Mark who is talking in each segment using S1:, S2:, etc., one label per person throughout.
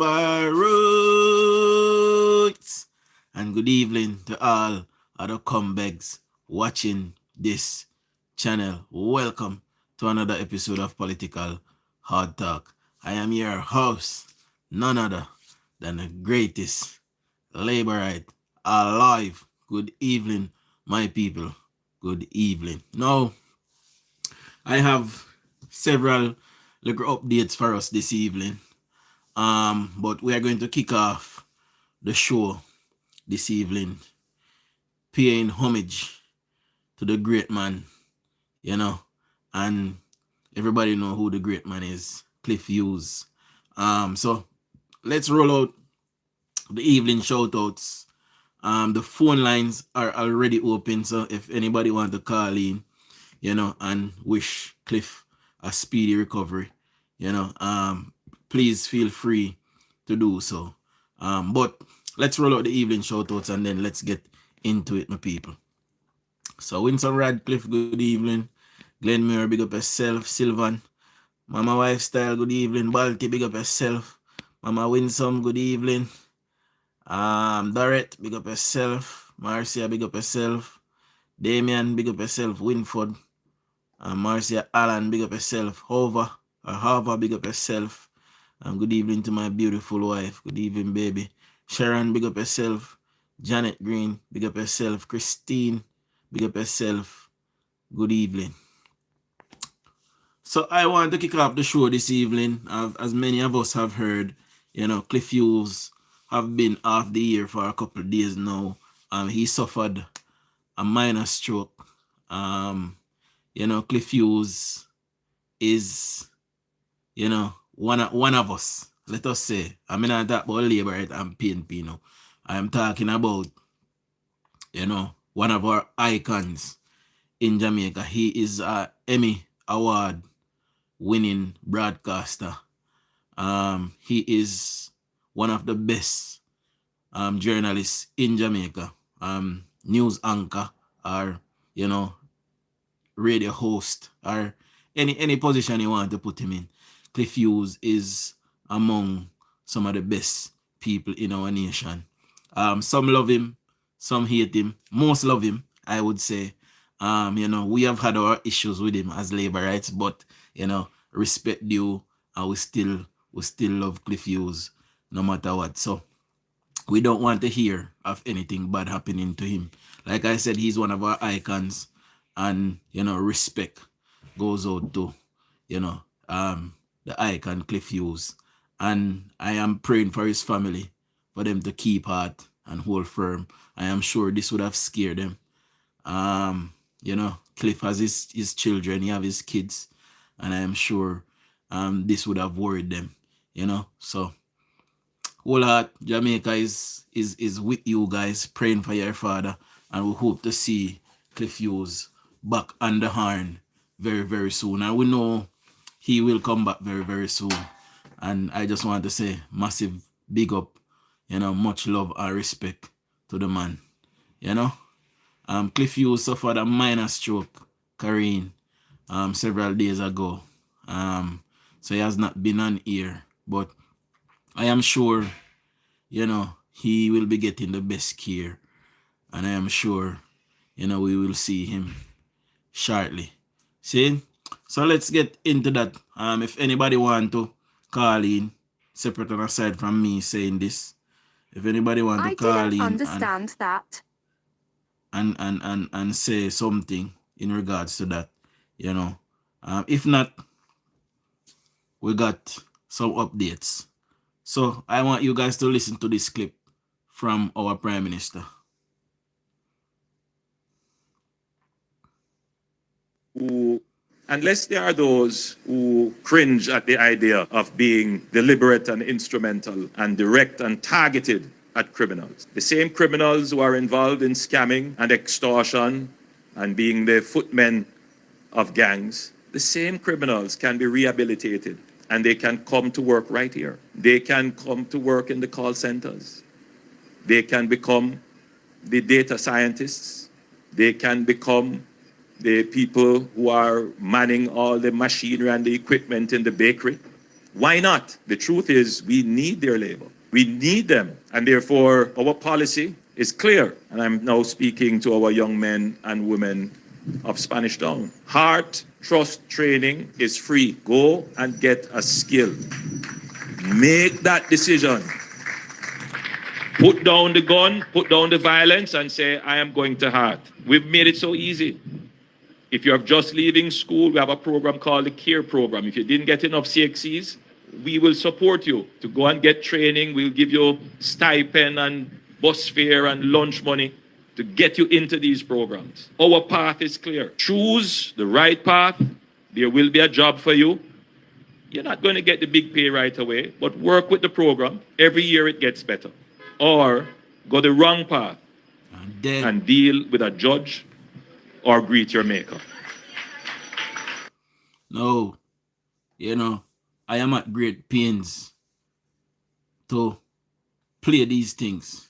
S1: my roots. And good evening to all other comebacks watching this channel. Welcome to another episode of Political Hard Talk. I am your host, none other than the greatest Laborite alive. Good evening, my people. Good evening. Now, I have several little updates for us this evening. But we are going to kick off the show this evening, paying homage to the great man, and everybody know who the great man is, Cliff Hughes. So let's roll out the evening shoutouts. The phone lines are already open, so if anybody want to call in, and wish Cliff a speedy recovery, please feel free to do so. But let's roll out the evening shoutouts and then let's get into it, my people. So Winston Radcliffe, good evening. Glenn Muir, big up yourself. Sylvan, Mama Lifestyle, good evening. Balti, big up yourself. Mama Winsome, good evening. Dorrit, big up yourself. Marcia, big up yourself. Damien, big up yourself. Winford, Marcia Allen, big up yourself. Hover, big up yourself. Good evening to my beautiful wife. Good evening, baby. Sharon, big up yourself. Janet Green, big up yourself. Christine, big up yourself. Good evening. So I want to kick off the show this evening. As many of us have heard, Cliff Hughes have been off the air for a couple of days now. He suffered a minor stroke. Cliff Hughes is, one of us. Let us say, I'm not talking about labor and PNP now. I am talking about, one of our icons in Jamaica. He is an Emmy Award winning broadcaster. He is one of the best journalists in Jamaica. News anchor or, radio host or any position you want to put him in. Cliff Hughes is among some of the best people in our nation. Some love him, some hate him. Most love him, I would say. We have had our issues with him as labor rights, but respect due, and we still love Cliff Hughes no matter what. So we don't want to hear of anything bad happening to him. Like I said, he's one of our icons, and respect goes out to the icon Cliff Hughes. And I am praying for his family, for them to keep heart and hold firm. I am sure this would have scared them. Cliff has his children, he have his kids, and I am sure this would have worried them, So whole heart, Jamaica is with you guys, praying for your father, and we hope to see Cliff Hughes back on the horn very, very soon. And we know he will come back very, very soon. And I just want to say massive big up, much love and respect to the man. Cliff Hughes suffered a minor stroke, Karine, several days ago. So he has not been on here. But I am sure, he will be getting the best care. And I am sure, we will see him shortly. See? So let's get into that. If anybody want to call in, separate and aside from me saying this, if anybody want to call in
S2: understand that.
S1: And say something in regards to that, if not, we got some updates. So I want you guys to listen to this clip from our Prime Minister.
S3: Unless there are those who cringe at the idea of being deliberate and instrumental and direct and targeted at criminals, the same criminals who are involved in scamming and extortion and being the footmen of gangs, the same criminals can be rehabilitated and they can come to work right here. They can come to work in the call centers. They can become the data scientists. They can become the people who are manning all the machinery and the equipment in the bakery. Why not? The truth is, we need their labor. We need them. And therefore, our policy is clear. And I'm now speaking to our young men and women of Spanish Town. Heart trust training is free. Go and get a skill. Make that decision. Put down the gun, put down the violence, and say, I am going to heart. We've made it so easy. If you're just leaving school, we have a program called the CARE program. If you didn't get enough CXCs, we will support you to go and get training. We'll give you stipend and bus fare and lunch money to get you into these programs. Our path is clear. Choose the right path. There will be a job for you. You're not going to get the big pay right away, but work with the program. Every year it gets better. Or go the wrong path and deal with a judge or greet your maker.
S1: No, I am at great pains to play these things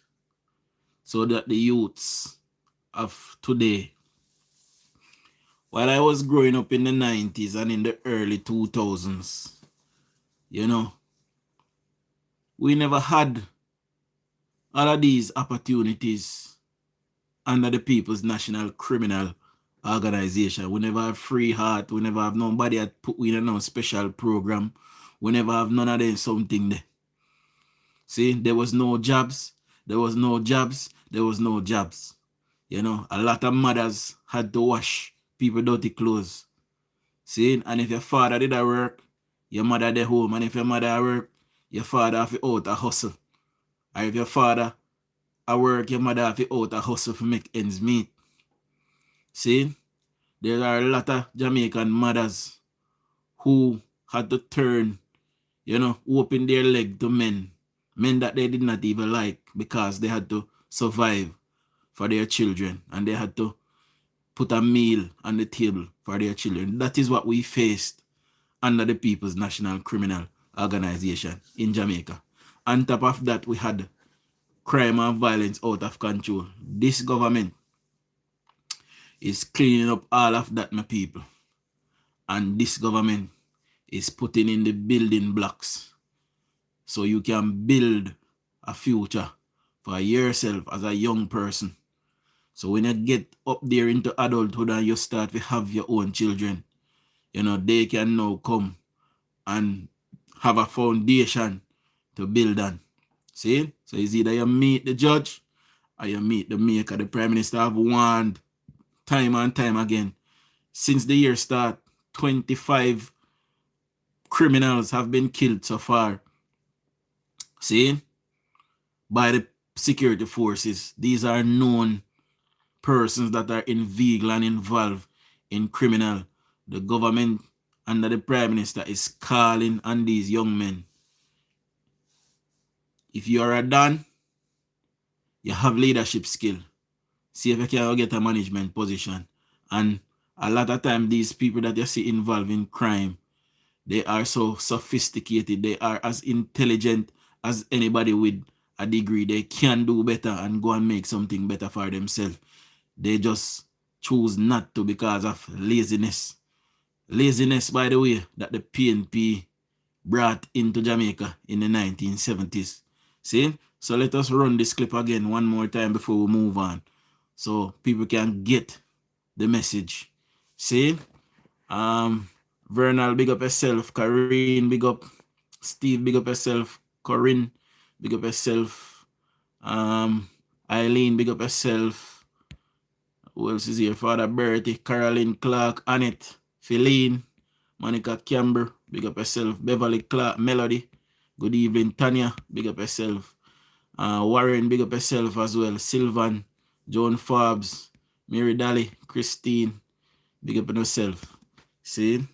S1: so that the youths of today, while I was growing up in the 90s and in the early 2000s, we never had all of these opportunities under the People's National Criminal Organization. We never have free heart. We never have nobody that put in a special program. We never have none of them something there. See, there was no jobs. There was no jobs. There was no jobs. A lot of mothers had to wash people dirty clothes. See, and if your father did a work, your mother at home. And if your mother at work, your father have to out a hustle. Or if your father at work, your mother have to out a hustle to make ends meet. See, there are a lot of Jamaican mothers who had to turn, open their leg to men that they did not even like, because they had to survive for their children and they had to put a meal on the table for their children. That is what we faced under the People's National Criminal Organization in Jamaica. On top of that, we had crime and violence out of control. This government is cleaning up all of that, my people. And this government is putting in the building blocks so you can build a future for yourself as a young person. So when you get up there into adulthood and you start to have your own children, they can now come and have a foundation to build on. See? So it's either you meet the judge or you meet the maker. The Prime Minister have warned time and time again. Since the year start, 25 criminals have been killed so far. See? By the security forces. These are known persons that are inveigled and involved in criminal. The government under the Prime Minister is calling on these young men. If you are a Don, you have leadership skill. See if you can get a management position. And a lot of time, these people that you see involved in crime, they are so sophisticated. They are as intelligent as anybody with a degree. They can do better and go and make something better for themselves. They just choose not to because of laziness. Laziness, by the way, that the PNP brought into Jamaica in the 1970s. See? So let us run this clip again one more time before we move on, so people can get the message. See? Vernal, big up yourself. Corinne, big up. Steve, big up yourself. Corinne, big up yourself. Eileen, big up yourself. Who else is here? Father Bertie, Caroline Clark, Annette, Feline, Monica Camber, big up yourself. Beverly Clark, Melody, good evening. Tanya, big up yourself. Warren, big up yourself as well. Sylvan, Joan Forbes, Mary Daly, Christine, big up on yourself. See?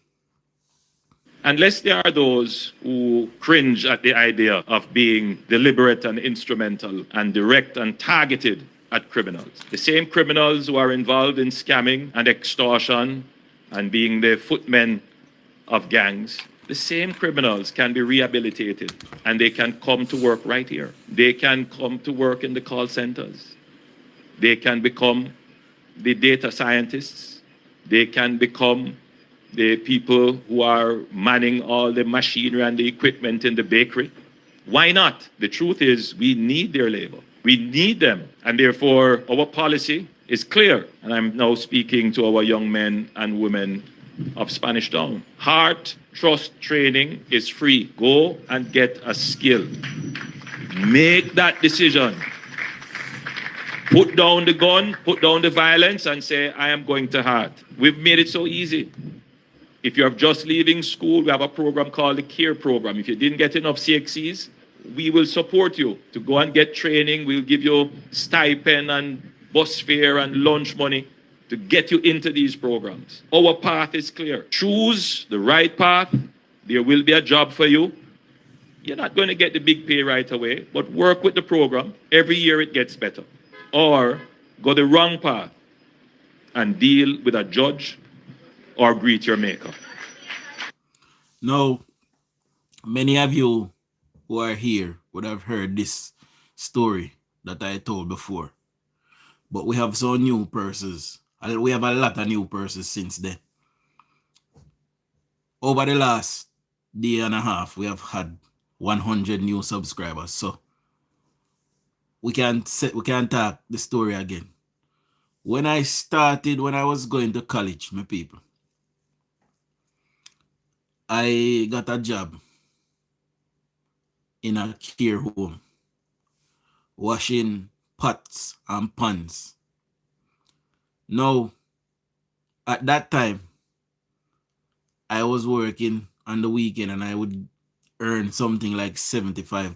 S3: Unless there are those who cringe at the idea of being deliberate and instrumental and direct and targeted at criminals. The same criminals who are involved in scamming and extortion and being the footmen of gangs, the same criminals can be rehabilitated and they can come to work right here. They can come to work in the call centers. They can become the data scientists. They can become the people who are manning all the machinery and the equipment in the bakery. Why not? The truth is, we need their labor. We need them. And therefore, our policy is clear. And I'm now speaking to our young men and women of Spanish Town. Heart Trust training is free. Go and get a skill. Make that decision. Put down the gun, put down the violence, and say, I am going to Heart. We've made it so easy. If you're just leaving school, we have a program called the CARE program. If you didn't get enough CXCs, we will support you to go and get training. We'll give you stipend and bus fare and lunch money to get you into these programs. Our path is clear. Choose the right path. There will be a job for you. You're not going to get the big pay right away, but work with the program. Every year it gets better. Or go the wrong path and deal with a judge or greet your maker.
S1: Now, many of you who are here would have heard this story that I told before. But we have some new persons. We have a lot of new persons since then. Over the last day and a half, we have had 100 new subscribers. So we can talk the story again. When I was going to college, my people, I got a job in a care home, washing pots and pans. Now, at that time, I was working on the weekend and I would earn something like £75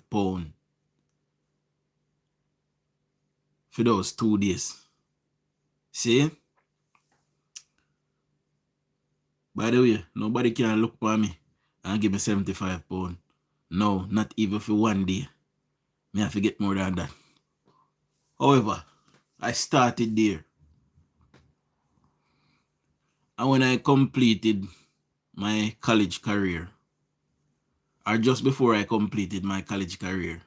S1: for those 2 days. See? By the way, nobody can look for me and give me £75. No, not even for 1 day. Me have to get more than that. However, I started there. And when I completed my college career, or just before I completed my college career,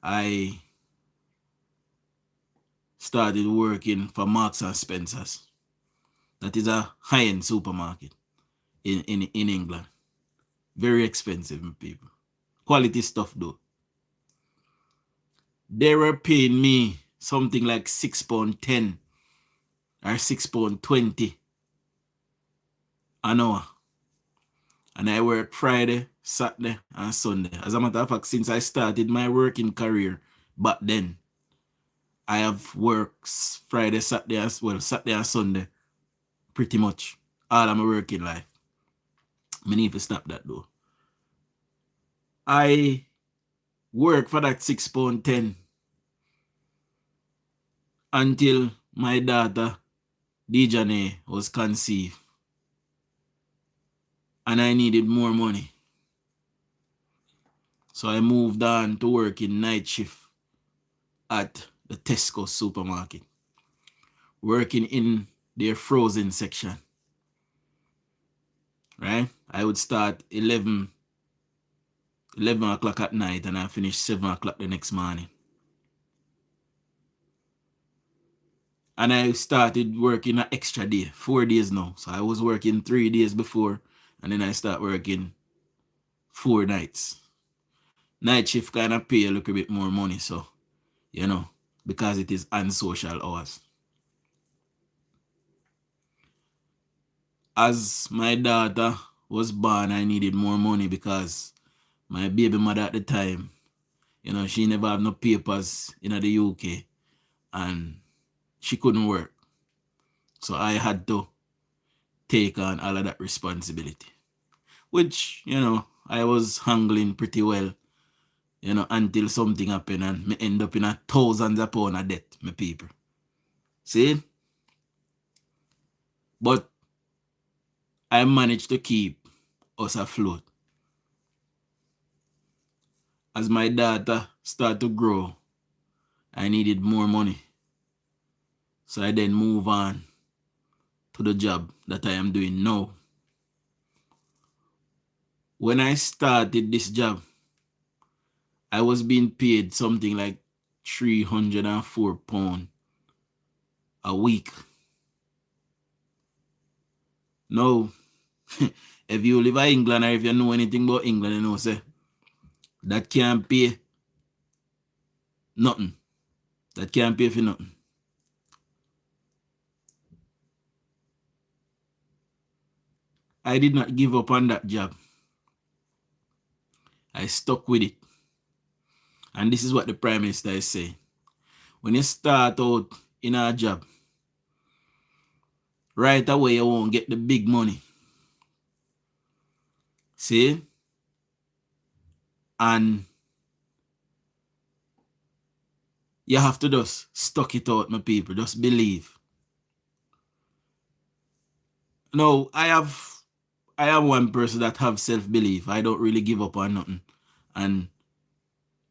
S1: I started working for Marks and Spencer's. That is a high-end supermarket in England. Very expensive, people. Quality stuff, though. They were paying me something like £6.10 or £6.20 an hour. And I work Friday, Saturday, and Sunday. As a matter of fact, since I started my working career back then, I have worked Friday, Saturday and Sunday, pretty much all of my working life. I need to stop that though. I worked for that £6.10 until my daughter, DUJON'S, was conceived. And I needed more money. So I moved on to work in night shift at the Tesco supermarket, working in their frozen section. Right? I would start 11 o'clock at night and I finish 7 o'clock the next morning. And I started working an extra day, 4 days now. So I was working 3 days before and then I start working 4 nights. Night shift kind of pay a little bit more money, so, because it is unsocial hours. As my daughter was born, I needed more money because my baby mother at the time, she never had no papers in the UK and she couldn't work. So I had to take on all of that responsibility, which, I was handling pretty well, until something happened and me end up in a thousands of pounds of debt, my people. See? But I managed to keep us afloat. As my daughter started to grow, I needed more money. So I then move on to the job that I am doing now. When I started this job, I was being paid something like £304 a week. No, if you live in England or if you know anything about England, you know, say, that can't pay nothing. That can't pay for nothing. I did not give up on that job. I stuck with it. And this is what the Prime Minister is saying. When you start out in a job, right away you won't get the big money. See? And you have to just stuck it out, my people. Just believe. No, I am one person that have self-belief. I don't really give up on nothing. And,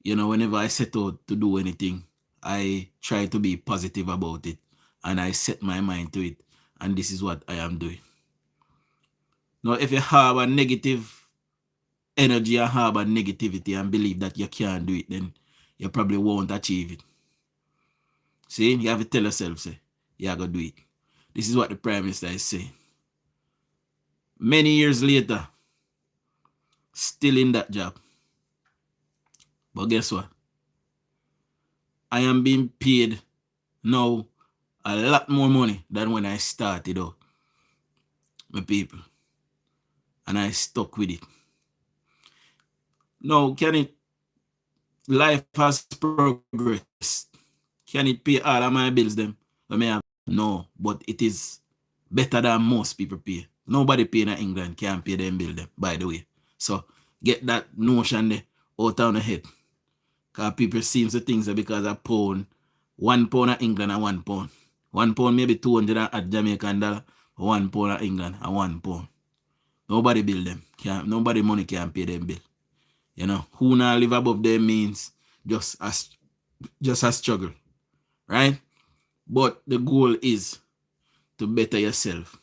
S1: you know, whenever I set out to do anything, I try to be positive about it. And I set my mind to it. And this is what I am doing. Now, if you have a negative energy and have a negativity and believe that you can't do it, then you probably won't achieve it. See, you have to tell yourself, say, you're going to do it. This is what the Prime Minister is saying. Many years later, still in that job. But guess what? I am being paid now a lot more money than when I started out, my people. And I stuck with it. Now, life has progressed. Can it pay all of my bills them? I may have, no, but it is better than most people pay. Nobody paying in England can pay them bill them, by the way. So get that notion there out of the head. Because people seem to think that because a pound, £1 in England and £1. £1 maybe 200 at Jamaican dollar, £1 in England and £1. Nobody bill them. Nobody money can pay them bill. You know, who now live above their means just a struggle. Right? But the goal is to better yourself.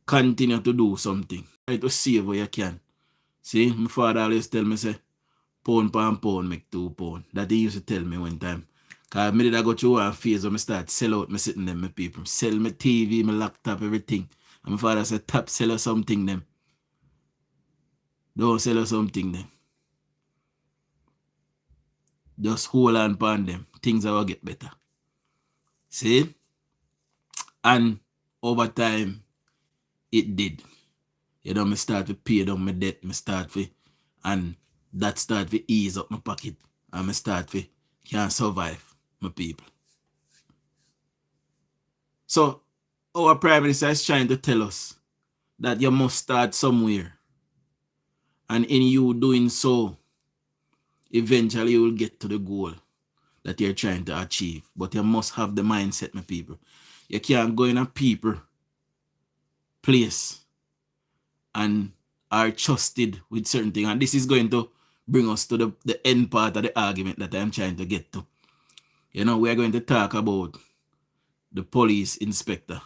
S1: Continue to do something. Try to save what you can. See, my father always tell me, say, pound per pound make £2. That he used to tell me one time. Because I did go through one phase when I start sell out my sitting them, my people. Sell my TV, my laptop, everything. And my father said, tap, sell us something them. Don't sell us something them. Just hold on upon them. Things will get better. See? And over time, it did. You know, I start to pay down my debt. And that start to ease up my pocket. And I start to can survive, my people. So, our Prime Minister is trying to tell us that you must start somewhere. And in you doing so, eventually you will get to the goal that you're trying to achieve. But you must have the mindset, my people. You can't go in a people place and are trusted with certain things. And this is going to bring us to the end part of the argument that I'm trying to get to. You know, we're going to talk about the police inspector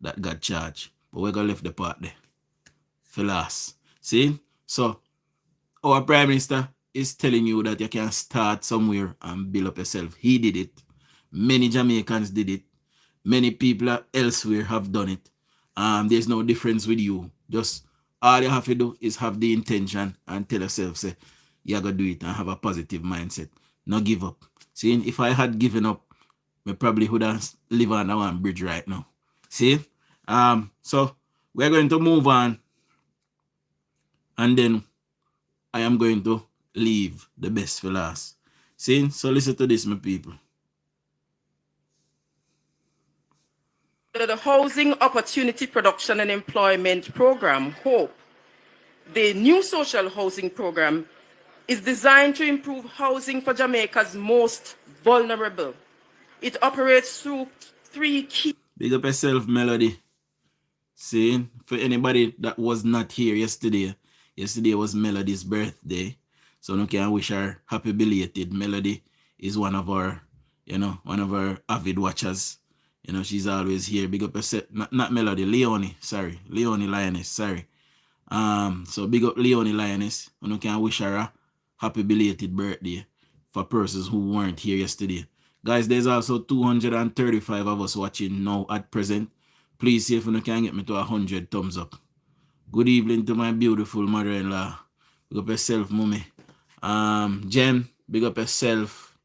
S1: that got charged. But we're going to leave the part there for last. See? So, our Prime Minister is telling you that you can start somewhere and build up yourself. He did it. Many Jamaicans did it. Many people elsewhere have done it. There's no difference with you. Just all you have to do is have the intention and tell yourself, say, you're going to do it and have a positive mindset. Not give up. See, if I had given up, I probably would have lived on one bridge right now. See? So we're going to move on. And then I am going to leave the best for last. See? So listen to this, my people.
S2: The Housing Opportunity Production and Employment Program, HOPE, the new social housing program, is designed to improve housing for Jamaica's most vulnerable. It operates through three key...
S1: Big up yourself, Melody. See, for anybody that was not here yesterday was Melody's birthday. So I can wish her happy belated. Melody is one of our avid watchers. You know, she's always here. Big up yourself. Not Melody, Leonie Lioness, sorry. So big up Leonie Lioness. I can wish her a happy belated birthday for persons who weren't here yesterday. Guys, there's also 235 of us watching now at present. Please see if you can get me to 100 thumbs up. Good evening to my beautiful mother-in-law. Big up yourself, mommy. Jen, big up yourself.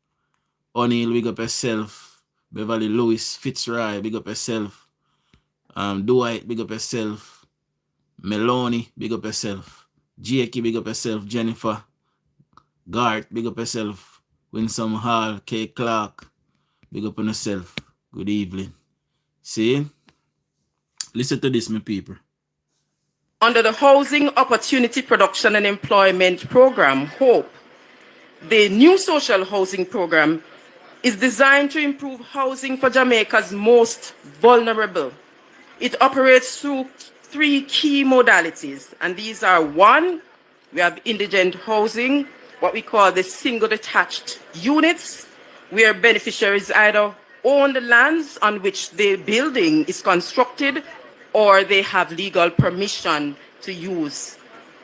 S1: O'Neill, big up yourself. Beverly Lewis, Fitzroy, big up yourself. Dwight, big up yourself. Meloni, big up yourself. Jakey, big up yourself. Jennifer. Gart, big up yourself. Winsome Hall, K. Clark, big up on yourself. Good evening. See? Listen to this, my people.
S2: Under the Housing Opportunity Production and Employment Program, HOPE, the new social housing program is designed to improve housing for Jamaica's most vulnerable. It operates through 3 key modalities, and these are: 1, we have indigent housing, what we call the single detached units, where beneficiaries either own the lands on which the building is constructed or they have legal permission to use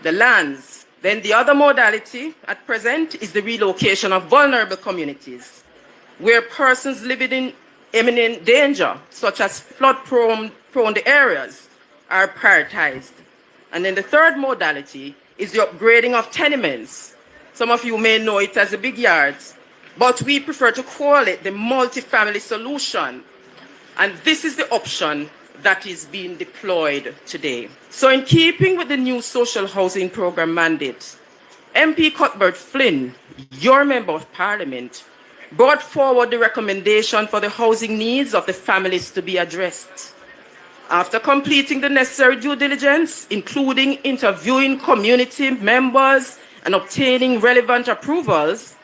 S2: the lands. Then the other modality at present is the relocation of vulnerable communities, where persons living in imminent danger, such as flood-prone areas, are prioritized. And then the third modality is the upgrading of tenements. Some of you may know it as the big yards, but we prefer to call it the multi-family solution. And this is the option that is being deployed today. So in keeping with the new social housing program mandate, MP Cuthbert Flynn, your Member of Parliament, brought forward the recommendation for the housing needs of the families to be addressed. After completing the necessary due diligence, including interviewing community members and obtaining relevant approvals,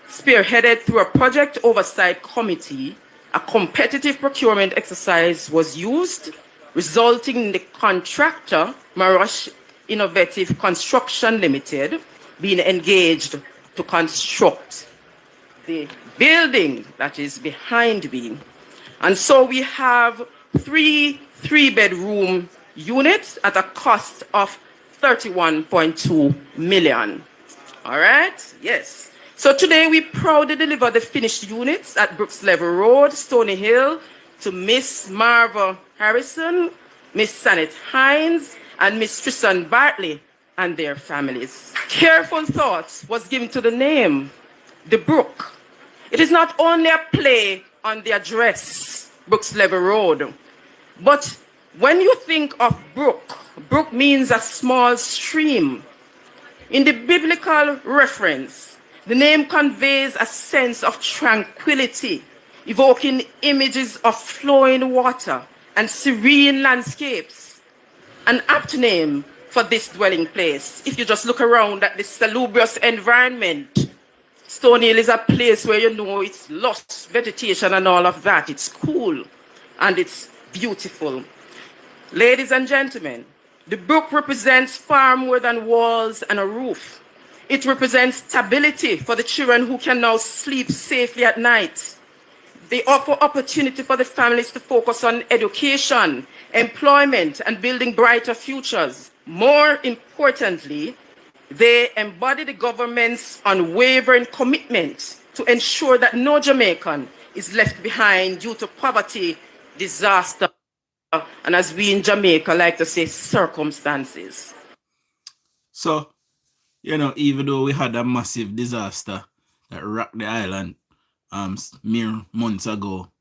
S2: spearheaded through a project oversight committee, a competitive procurement exercise was used, resulting in the contractor, Marush Innovative Construction Limited, being engaged to construct the building that is behind me. And so we have 3 3-bedroom units at a cost of 31.2 million. All right? Yes. So today we proudly deliver the finished units at Brooks Level Road, Stony Hill, to Miss Marva Harrison, Miss Sanet Hines, and Miss Tristan Bartley and their families. Careful thought was given to the name, the Brook. It is not only a play on the address, Brooks Level Road, but when you think of brook, brook means a small stream. In the biblical reference, the name conveys a sense of tranquility, evoking images of flowing water and serene landscapes. An apt name for this dwelling place. If you just look around at this salubrious environment, Stony Hill is a place where you know it's lush vegetation and all of that. It's cool and it's beautiful. Ladies and gentlemen, the brook represents far more than walls and a roof. It represents stability for the children who can now sleep safely at night. They offer opportunity for the families to focus on education, employment, and building brighter futures. More importantly, they embody the government's unwavering commitment to ensure that no Jamaican is left behind due to poverty, disaster, and as we in Jamaica like to say, circumstances.
S1: So, you know, even though we had a massive disaster that rocked the island mere months ago,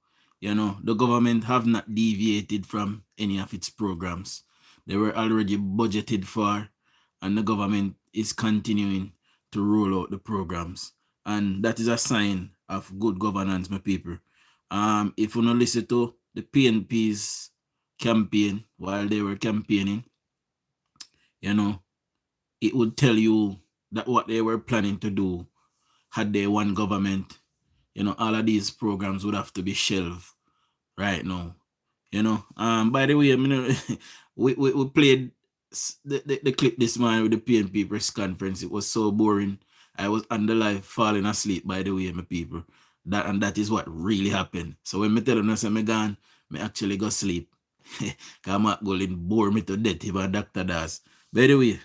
S1: you know, the government have not deviated from any of its programs. They were already budgeted for, and the government is continuing to roll out the programs. And that is a sign of good governance, my people. If you don't listen to the PNP's campaign while they were campaigning, you know, it would tell you that what they were planning to do had they won government, you know, all of these programs would have to be shelved right now. You know, by the way, I mean, we played the clip this morning with the PNP press conference. It was so boring. I was on the live falling asleep, by the way, my people. That is what really happened. So when me tell them I say me gone, me actually go sleep. Because Mark Golden bore me to death if a doctor does. By the way,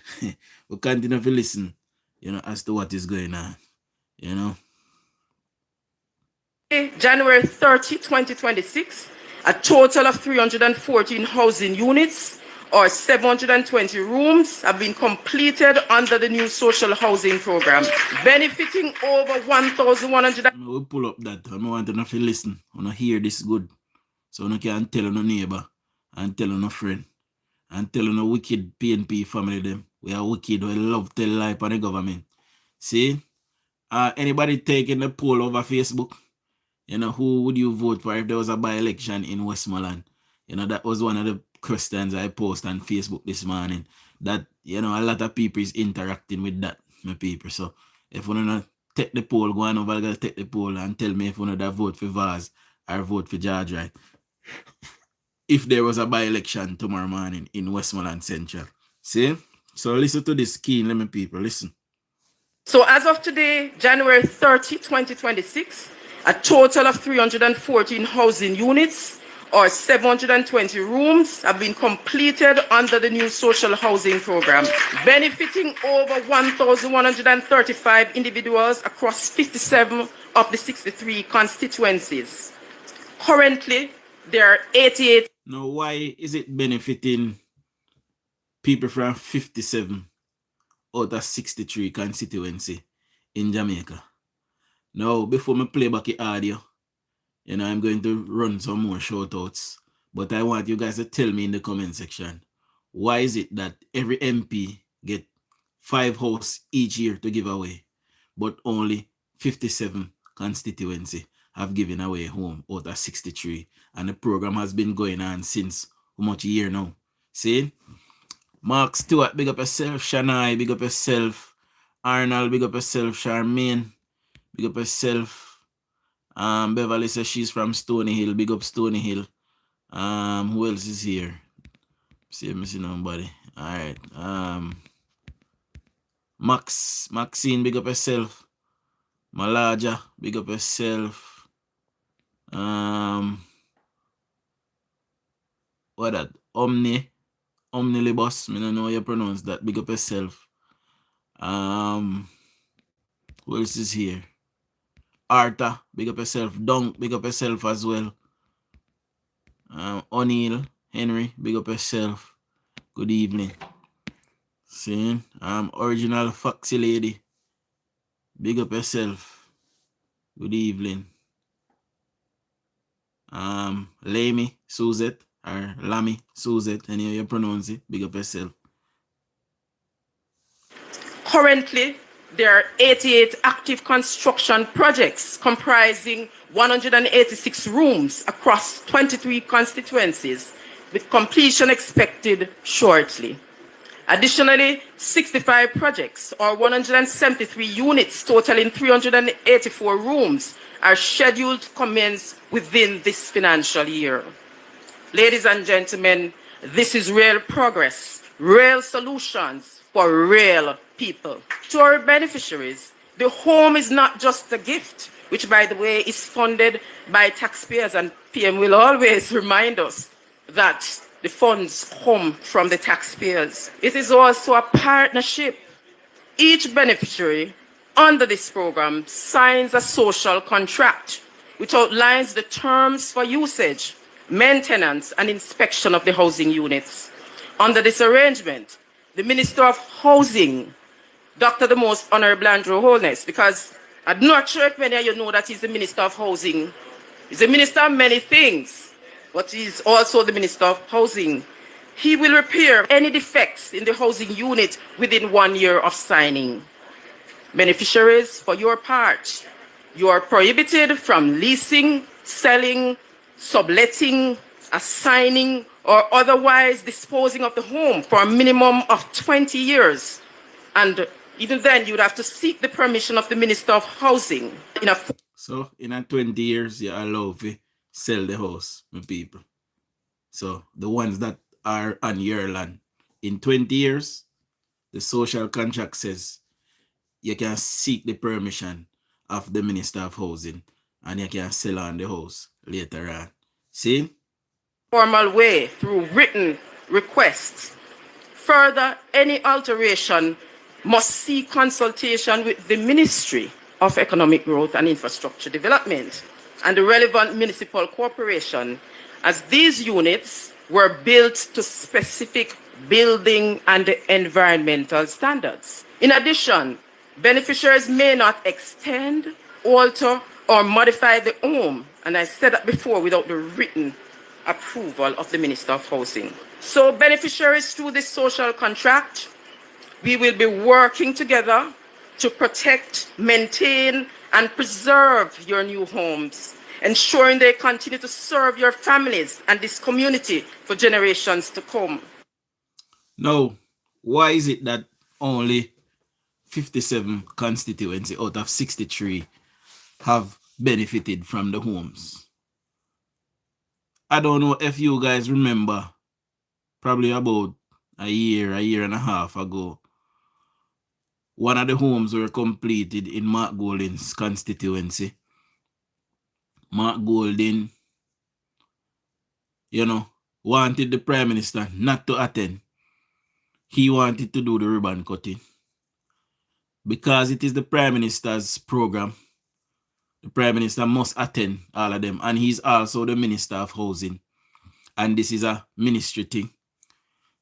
S1: we continue to listen, you know, as to what is going on, you know.
S2: January 30, 2026, A total of 314 housing units or 720 rooms have been completed under the new social housing program, benefiting over 1,100.
S1: We pull up that. I want to listen. I want to hear this good. So I can tell no neighbor and tell no friend and tell no wicked PNP family them. We are wicked. We love tell lie on the government. See? Anybody taking the poll over Facebook? You know, who would you vote for if there was a by-election in Westmoreland? You know, that was one of the questions I posted on Facebook this morning. That, you know, a lot of people is interacting with that, my people. So if you want to take the poll, go on over, take the poll and tell me if you want to vote for Vaz or vote for George Wright. If there was a by-election tomorrow morning in Westmoreland Central. See? So listen to this key, let me people, listen.
S2: So as of today, January 30, 2026, a total of 314 housing units or 720 rooms have been completed under the new social housing program, benefiting over 1,135 individuals across 57 of the 63 constituencies. Currently, there are 88.
S1: Now, why is it benefiting people from 57 out of 63 constituency in Jamaica? Now, before I play back the audio, you know, I'm going to run some more shout outs. But I want you guys to tell me in the comment section, why is it that every MP get 5 houses each year to give away, but only 57 constituency have given away home out of 63? And the program has been going on since how much year now? See? Mark Stewart, big up yourself. Shania, big up yourself. Arnold, big up yourself. Charmaine, big up yourself. Beverly says she's from Stony Hill. Big up Stony Hill. Who else is here? See, I see nobody. Alright. Maxine, big up yourself. Malaja, big up yourself. What that? Omnilibus. I don't know how you pronounce that. Big up yourself. Who else is here? Arta, big up yourself. Dunk, big up yourself as well. O'Neill, Henry, big up yourself. Good evening. See, Original Foxy Lady, big up yourself. Good evening. Lamy Suzette or Lamy Suzette, any how you pronounce it, big up yourself.
S2: Currently, there are 88 active construction projects comprising 186 rooms across 23 constituencies, with completion expected shortly. Additionally, 65 projects or 173 units totaling 384 rooms are scheduled to commence within this financial year. Ladies and gentlemen, this is real progress, real solutions for real people. To our beneficiaries, the home is not just a gift, which, by the way, is funded by taxpayers, and PM will always remind us that the funds come from the taxpayers. It is also a partnership. Each beneficiary under this program signs a social contract, which outlines the terms for usage, maintenance, and inspection of the housing units. Under this arrangement, the Minister of Housing, Dr. the Most Honorable Andrew Holness, because I'm not sure if many of you know that he's the Minister of Housing. He's the Minister of many things, but he's also the Minister of Housing. He will repair any defects in the housing unit within 1 year of signing. Beneficiaries, for your part, you are prohibited from leasing, selling, subletting, assigning, or otherwise disposing of the home for a minimum of 20 years. And even then, you'd have to seek the permission of the Minister of Housing.
S1: So, in a 20 years, you're allowed to sell the house, my people. So, the ones that are on your land, in 20 years, the social contract says you can seek the permission of the Minister of Housing and you can sell on the house later on. See?
S2: Formal way through written requests. Further, any alteration must seek consultation with the Ministry of Economic Growth and Infrastructure Development and the relevant municipal corporation as these units were built to specific building and environmental standards. In addition, beneficiaries may not extend, alter, or modify the home, and I said that before, without the written approval of the Minister of Housing. So beneficiaries through this social contract, we will be working together to protect, maintain, and preserve your new homes, ensuring they continue to serve your families and this community for generations to come.
S1: Now, why is it that only 57 constituencies out of 63 have benefited from the homes? I don't know if you guys remember, probably about a year and a half ago, one of the homes were completed in Mark Golding's constituency. Mark Golding, wanted the Prime Minister not to attend. He wanted to do the ribbon cutting. Because it is the Prime Minister's program, the Prime Minister must attend all of them. And he's also the Minister of Housing. And this is a ministry thing.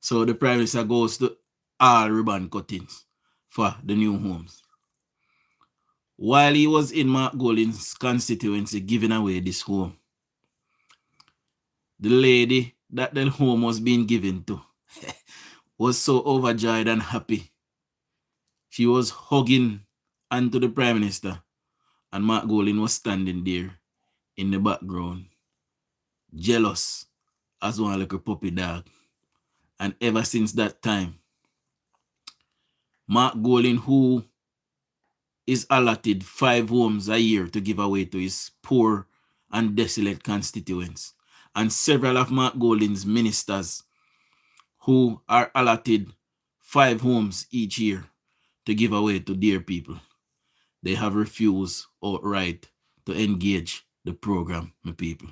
S1: So the Prime Minister goes to all ribbon cuttings for the new homes. While he was in Mark Golding's constituency giving away this home, the lady that the home was being given to was so overjoyed and happy. She was hugging onto the Prime Minister, and Mark Golding was standing there in the background, jealous as one little puppy dog. And ever since that time, Mark Golding, who is allotted 5 homes a year to give away to his poor and desolate constituents, and several of Mark Golding's ministers who are allotted 5 homes each year to give away to their people, they have refused outright to engage the program, my people.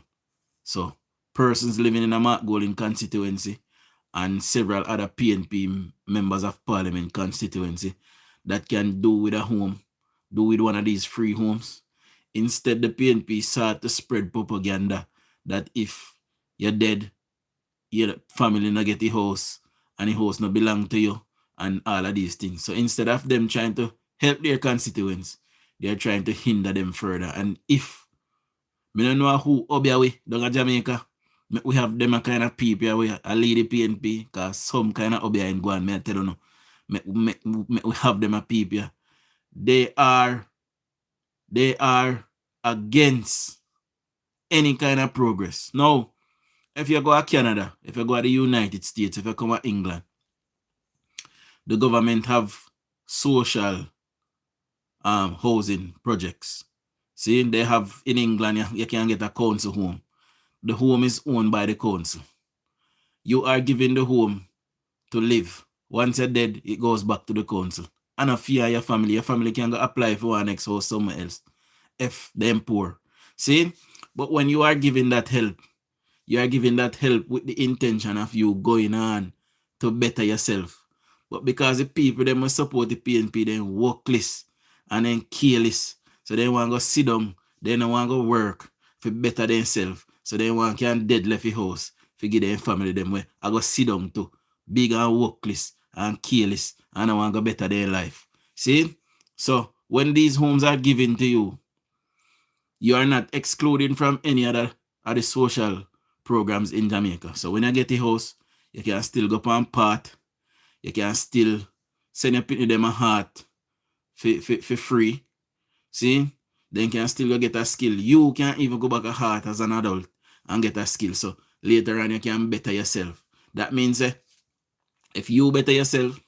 S1: So persons living in a Mark Golding constituency and several other PNP members of parliament constituency that can do with a home, do with one of these free homes. Instead, the PNP sought to spread propaganda that if you're dead, your family not get the house and the house not belong to you and all of these things. So instead of them trying to help their constituents, they're trying to hinder them further. And if I don't know who Obiawe down in Jamaica, we have them a kind of people we a lead the PNP, because some kind of Obia in Guan, I tell you no, we have them a people. They are against any kind of progress. Now, if you go to Canada, if you go to the United States, if you come to England, the government have social housing projects. See, they have in England, you can get a council home. The home is owned by the council. You are given the home to live. Once you're dead, it goes back to the council. And if you are your family can go apply for one next house somewhere else if they're poor. See? But when you are given that help, you are given that help with the intention of you going on to better yourself. But because the people, they must support the PNP, they workless and then careless. So they want to go sit down, they don't want to go work for better themselves. So they want to dead left the house for give their family them way. I go sit down too, big and workless and careless, and I want to go better their life. See? So when these homes are given to you, you are not excluded from any other of the social programs in Jamaica. So when you get a house, you can still go on part, you can still send your people them a heart for free. See? Then you can still go get a skill. You can even go back a heart as an adult and get a skill. So later on you can better yourself. That means if you better yourself,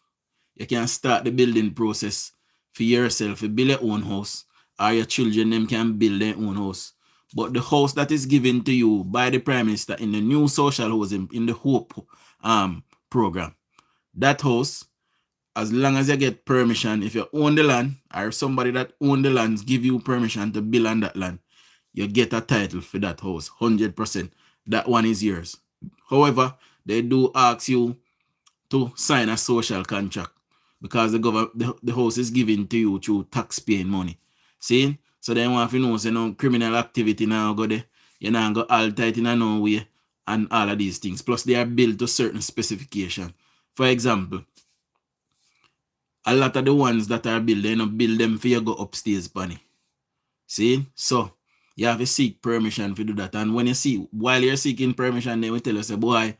S1: you can start the building process for yourself, to build your own house, or your children them can build their own house. But the house that is given to you by the Prime Minister in the new social housing, in the HOPE program, that house, as long as you get permission, if you own the land or somebody that own the lands give you permission to build on that land, you get a title for that house, 100%. That one is yours. However, they do ask you to sign a social contract because the house is given to you through tax-paying money. See? So they want to know, say no criminal activity now go there. You know, go alter it in no way. and all of these things. Plus, they are built to certain specification. For example, a lot of the ones that are built, they don't build them for you go upstairs, bunny. See? So, you have to seek permission to do that. And when you see, while you're seeking permission, they will tell us, boy,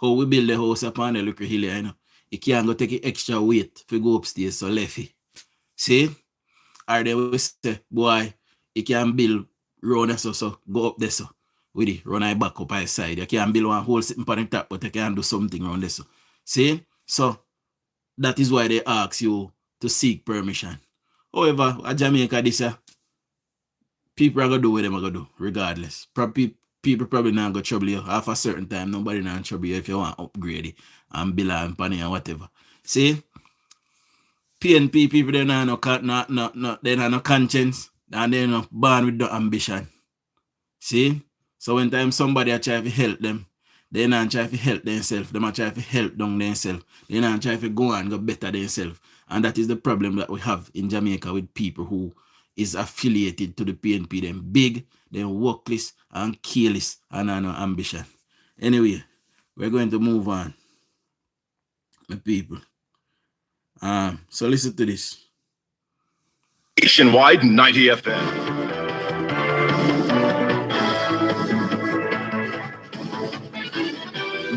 S1: how we build the house upon the look hill, you know. You can't go take extra weight to go upstairs, so left it. See? Or they will say, boy, you can build round there, so go up there, so with it, run I back up by side. You can build one whole sitting on the top, but you can do something around there, so. See? So, that is why they ask you to seek permission. However, at Jamaica, this people are going to do what they're going to do, regardless. People probably not going to trouble you after a certain time. Nobody not trouble you if you want to upgrade it and bill and panny and whatever. See? PNP people, they not no conscience and they're not born with no ambition. See? So when time somebody are trying to help them, they not try to help themselves. They are trying to help down themselves. They not try to go and go better themselves. And that is the problem that we have in Jamaica with people who is affiliated to the PNP. Them big, them workless and careless and no ambition. Anyway, we're going to move on. My people. So listen to this.
S4: Nationwide 90 FM.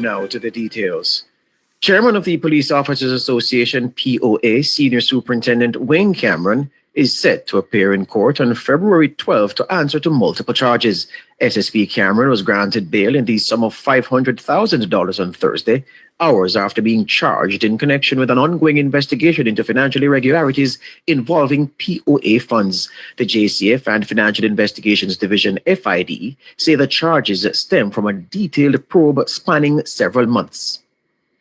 S4: Now to the details. Chairman of the Police Officers Association, POA, Senior Superintendent Wayne Cameron, is set to appear in court on February 12 to answer to multiple charges. SSP Cameron was granted bail in the sum of $500,000 on Thursday, hours after being charged in connection with an ongoing investigation into financial irregularities involving POA funds. The JCF and Financial Investigations Division, FID, say the charges stem from a detailed probe spanning several months.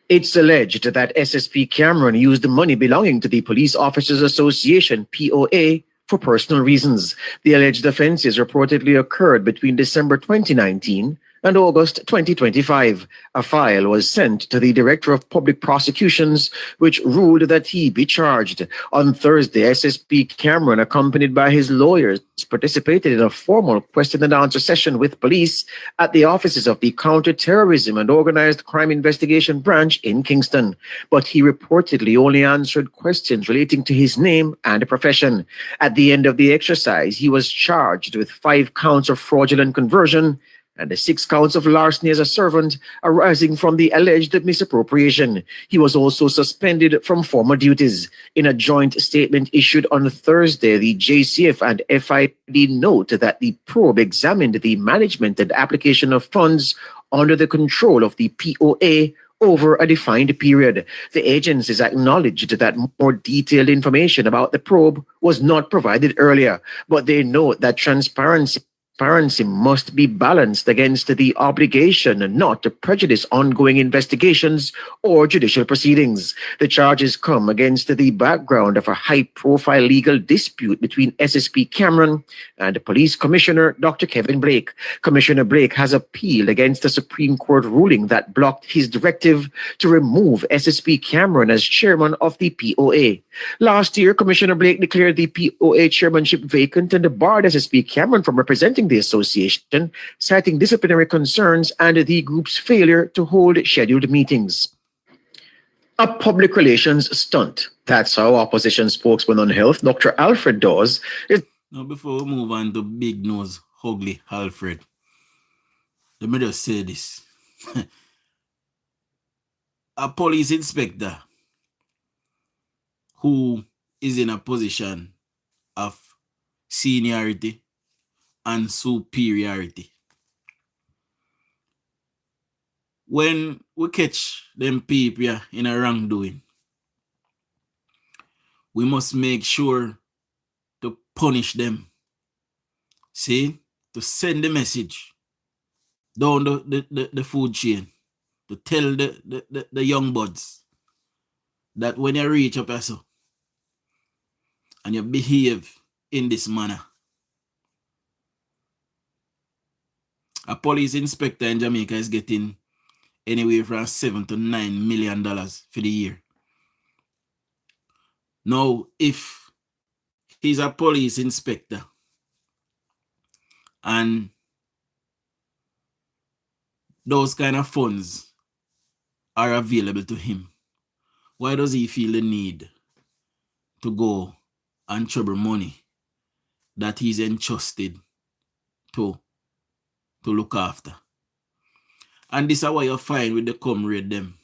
S4: It's alleged that SSP Cameron used the money belonging to the Police Officers Association, POA, for personal reasons. The alleged offenses reportedly occurred between December 2019 and August 2025. A file was sent to the Director of Public Prosecutions, which ruled that he be charged. On Thursday, SSP Cameron, accompanied by his lawyers, participated in a formal question and answer session with police at the offices of the Counter-Terrorism and Organized Crime Investigation Branch in Kingston. But he reportedly only answered questions relating to his name and profession. At the end of the exercise, he was charged with 5 counts of fraudulent conversion and the 6 counts of larceny as a servant arising from the alleged misappropriation. He was also suspended from former duties. In a joint statement issued on Thursday, the JCF and FID note that the probe examined the management and application of funds under the control of the POA over a defined period. The agencies acknowledged that more detailed information about the probe was not provided earlier, but they note that transparency must be balanced against the obligation not to prejudice ongoing investigations or judicial proceedings. The charges come against the background of a high-profile legal dispute between SSP Cameron and Police Commissioner Dr. Kevin Blake. Commissioner Blake has appealed against the Supreme Court ruling that blocked his directive to remove SSP Cameron as chairman of the POA. Last year, Commissioner Blake declared the POA chairmanship vacant and barred SSP Cameron from representing the association, citing disciplinary concerns and the group's failure to hold scheduled meetings. A public relations stunt. That's how opposition spokesman on health, Dr. Alfred Dawes, is.
S1: Now, before we move on to big nose, ugly Alfred, let me just say this. A police inspector who is in a position of seniority and superiority. When we catch them people in a wrongdoing, we must make sure to punish them. See? To send the message down the food chain, to tell the young buds that when you reach up so and you behave in this manner, a police inspector in Jamaica is getting anywhere from $7 to $9 million for the year. Now, if he's a police inspector and those kind of funds are available to him, why does he feel the need to go and trouble money that he's entrusted to look after? And this is what you find with the comrade them.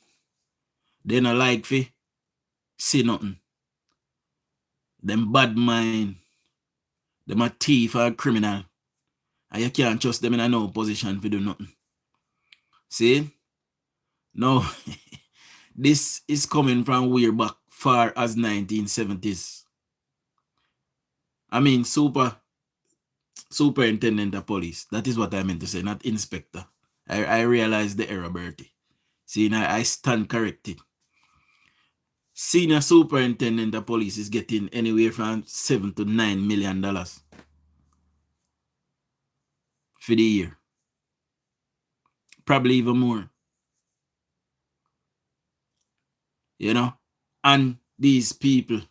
S1: They not like fi say nothing. Them bad mind. Them a thief or a criminal. And you can't trust them in a no position to do nothing. See? No. This is coming from way back far as 1970s. I mean, superintendent of police. That is what I meant to say, not inspector. I realized the error, Bertie. See, now I stand corrected. Senior superintendent of police is getting anywhere from $7 to $9 million for the year. Probably even more. You know? And these people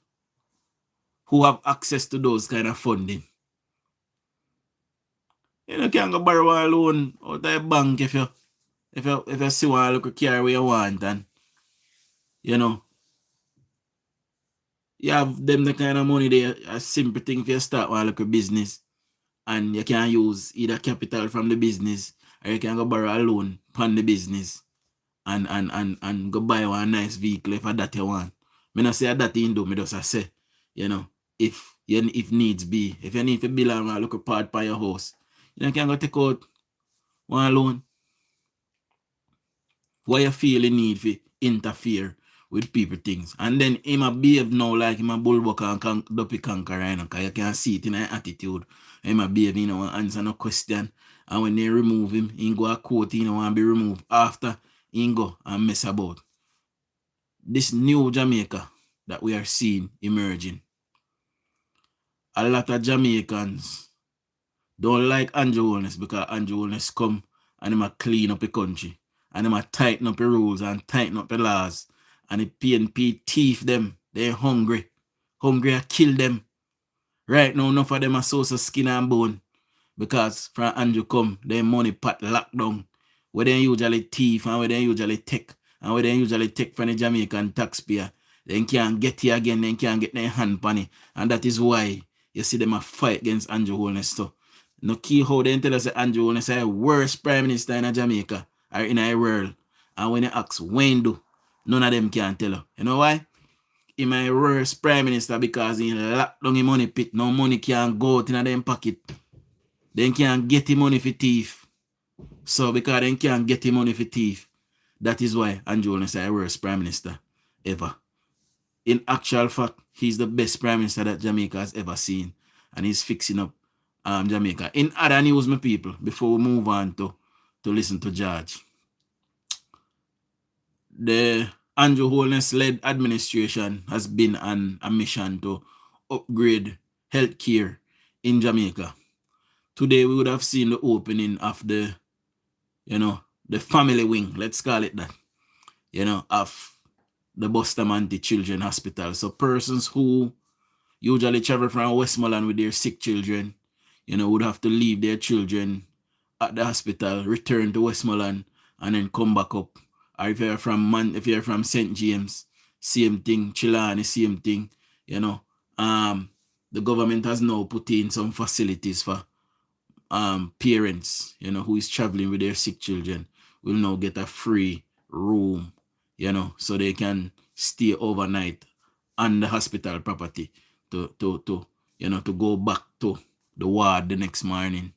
S1: who have access to those kind of funding, you can't go borrow a loan out of a bank if you see one look car where you want, and you know you have them the kind of money there, a simple thing for you start one look business, and you can use either capital from the business or you can go borrow a loan from the business and go buy one nice vehicle if that you want. Me not say that in do, me just say, you know, if needs be, if you need to build a look part by your house, you can go take out one loan. Why you feel the need to interfere with people things? And then him a behave now like him a bullbuck and dopey conqueror, you know, because you can see it in his attitude. Him a behave, you know, answer no question. And when they remove him, he go a court, you know, and be removed. After, he go and mess about. This new Jamaica that we are seeing emerging, a lot of Jamaicans don't like Andrew Holness because Andrew Holness come and him a clean up the country. And him a tighten up the rules and tighten up the laws. And the PNP thief them. They're hungry. Hungry to kill them. Right now, enough of them are so skin and bone. Because from Andrew come, their money pot locked down. Where they usually thief and where they usually take. And where they usually take from the Jamaican taxpayer. They can't get here again. They can't get their hand on it. And that is why you see them a fight against Andrew Holness. So, no key how they tell us that Andrew Holness is the worst prime minister in Jamaica. Or in our world. And when you ask when do, none of them can tell you. You know why? He's my worst prime minister because he locked down the money pit. No money can go out in them pocket. They can't get the money for thief. So because they can't get the money for thief, that is why Andrew Holness is the worst prime minister ever. In actual fact, he's the best prime minister that Jamaica has ever seen. And he's fixing up Jamaica. In other news, my people, before we move on to listen to George. The Andrew Holness-led administration has been on a mission to upgrade healthcare in Jamaica. Today, we would have seen the opening of the family wing, let's call it that, of the Bustamante Children's Hospital. So persons who usually travel from Westmoreland with their sick children, would have to leave their children at the hospital, return to Westmoreland, and then come back up. Or if you're from St. James, same thing. Chilani, same thing. The government has now put in some facilities for parents, who is traveling with their sick children, will now get a free room, so they can stay overnight on the hospital property to go back to the ward the next morning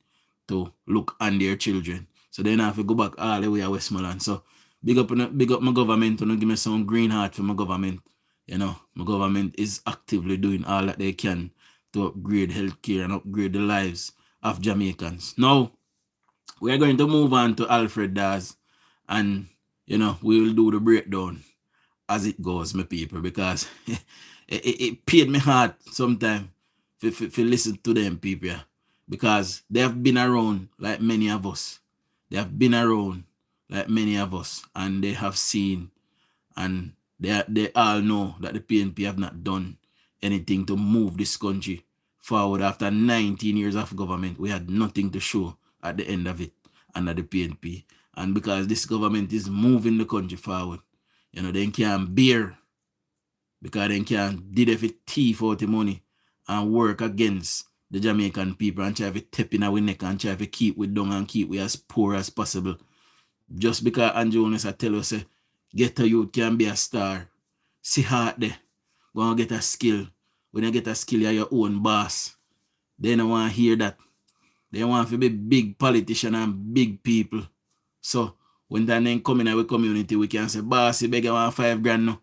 S1: to look on their children. So they don't have to go back all the way to Westmoreland. So big up my government, give me some green heart for my government. My government is actively doing all that they can to upgrade healthcare and upgrade the lives of Jamaicans. Now, we are going to move on to Alfred Dawes, and we will do the breakdown as it goes, my people, because it paid me heart sometimes to listen to them people, because they have been around like many of us. They have been around like many of us, and they have seen, and they all know that the PNP have not done anything to move this country forward. After 19 years of government, we had nothing to show at the end of it under the PNP. And because this government is moving the country forward, you know, they can't bear, because they can't did every thief out the money and work against the Jamaican people and try to tap in our neck and try to keep we down and keep we as poor as possible. Just because Andrew Jones tell us, get a youth can be a star. See hard there. Go and get a skill. When you get a skill, you're your own boss. They don't want to hear that. They want to be big politicians and big people. So when that name come in our community, we can say, boss, you beg you want $5,000 now.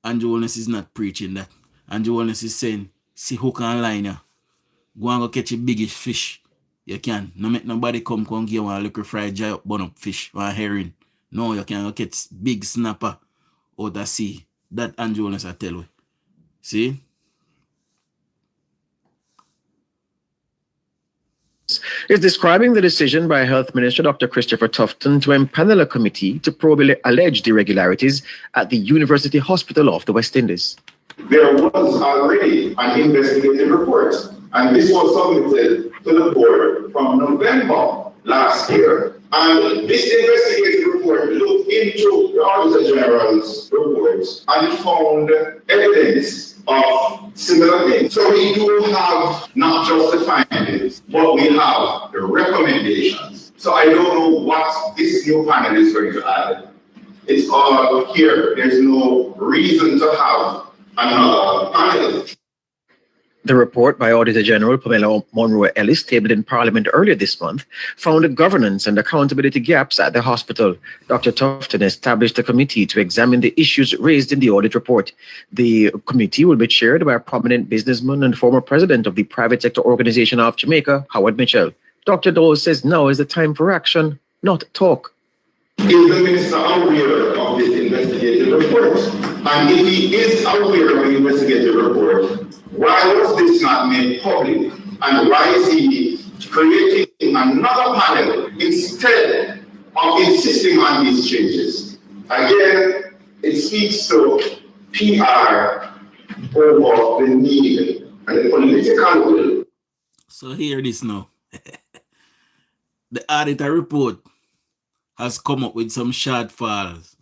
S1: Andrew Jones is not preaching that. Andrew Jones is saying, see hook and line ya. Go and go catch a biggish fish. You can. No make nobody come give one little fried dry up, bun up fish, one herring. No, you can go catch big snapper out of sea. That Andrew Jones I tell you. See?
S4: Is describing the decision by Health Minister Dr. Christopher Tufton to empanel a committee to probe alleged irregularities at the University Hospital of the West Indies.
S5: There was already an investigative report, and this was submitted to the board from November last year. And this investigative report looked into the Auditor General's report and found evidence of similar things. So we do have not just the findings, but we have the recommendations. So I don't know what this new panel is going to add. It's all here. There's no reason to have another panel.
S4: The report by Auditor General Pamela Monroe Ellis, tabled in Parliament earlier this month, found governance and accountability gaps at the hospital. Dr. Tufton established a committee to examine the issues raised in the audit report. The committee will be chaired by a prominent businessman and former president of the Private Sector Organization of Jamaica, Howard Mitchell. Dr. Dawes says now is the time for action, not talk.
S5: Is the minister aware of this investigative report? And if he is aware of the investigative report, why was this not made public? And why is he creating another panel instead of insisting on these changes? Again, it speaks to PR over the need and the political will.
S1: So hear this now. The auditor report has come up with some shortfalls